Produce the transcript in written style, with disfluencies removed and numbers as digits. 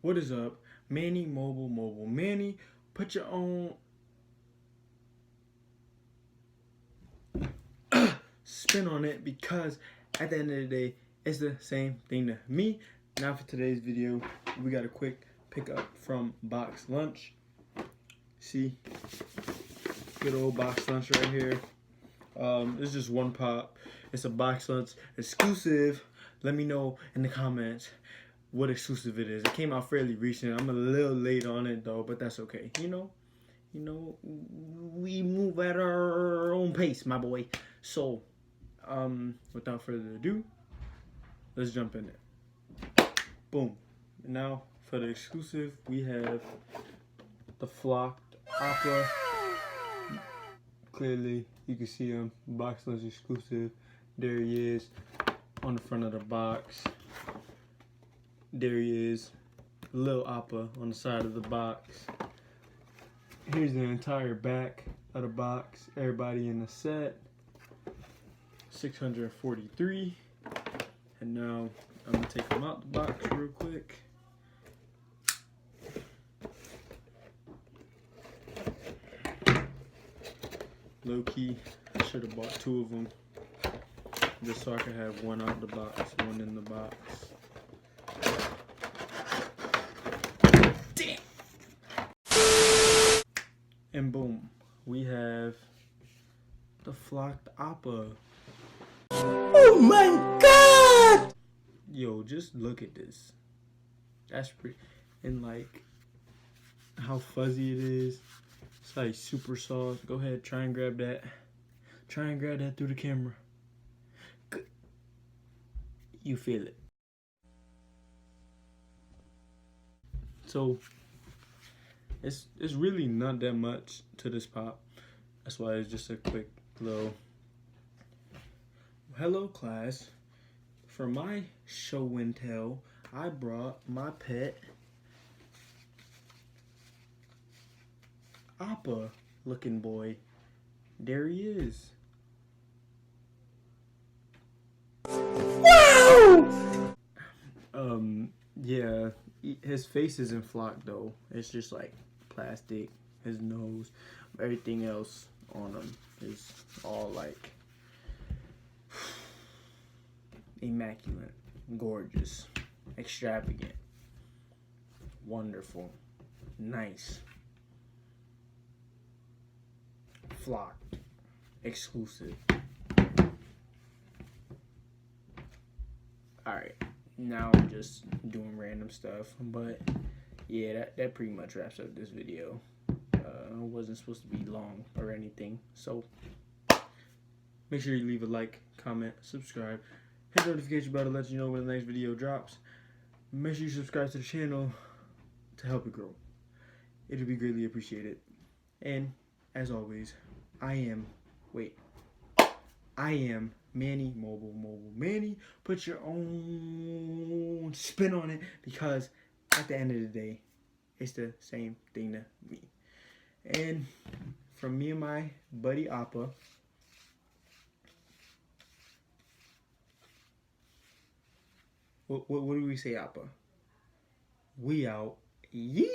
What is up? Manny Mobile. Manny, put your own spin on it because at the end of the day, it's the same thing to me. Now for today's video, we got a quick pickup from Boxlunch. See, good old Boxlunch right here. It's just one pop. It's a Boxlunch exclusive. Let me know in the comments what exclusive it is. It came out fairly recent. I'm a little late on it though, but that's okay. You know, we move at our own pace, my boy. So, without further ado, let's jump in it. Boom. Now for the exclusive, we have the flocked Appa. Clearly, you can see him. Boxlunch exclusive. There he is on the front of the box. There he is, little Appa on the side of the box. Here's the entire back of the box. Everybody in the set. 643. And now I'm gonna take them out the box real quick. Low key, I should have bought 2 of them just so I could have one out the box, one in the box. Damn. And boom, we have the flocked Appa. Oh my god! Yo, just look at this. That's pretty. And like how fuzzy it is. It's like super soft. Go ahead, try and grab that. Try and grab that through the camera. You feel it. So it's really not that much to this pop. That's why it's just a quick little hello class. For my show and tell, I brought my pet Appa looking boy. There he is. Wow! Yeah, his face isn't flocked though. It's just like plastic. His nose, everything else on him is all like immaculate, gorgeous, extravagant, wonderful, nice, flocked, exclusive. Alright, now I'm just doing random stuff, but yeah, that pretty much wraps up this video. It wasn't supposed to be long or anything, so make sure you leave a like, comment, subscribe, hit the notification bell to let you know when the next video drops. Make sure you subscribe to the channel to help it grow. It'll be greatly appreciated. And as always, I am Manny Mobile. Manny, put your own spin on it because at the end of the day, it's the same thing to me. And from me and my buddy Appa, what do we say, Appa? We out. Yee!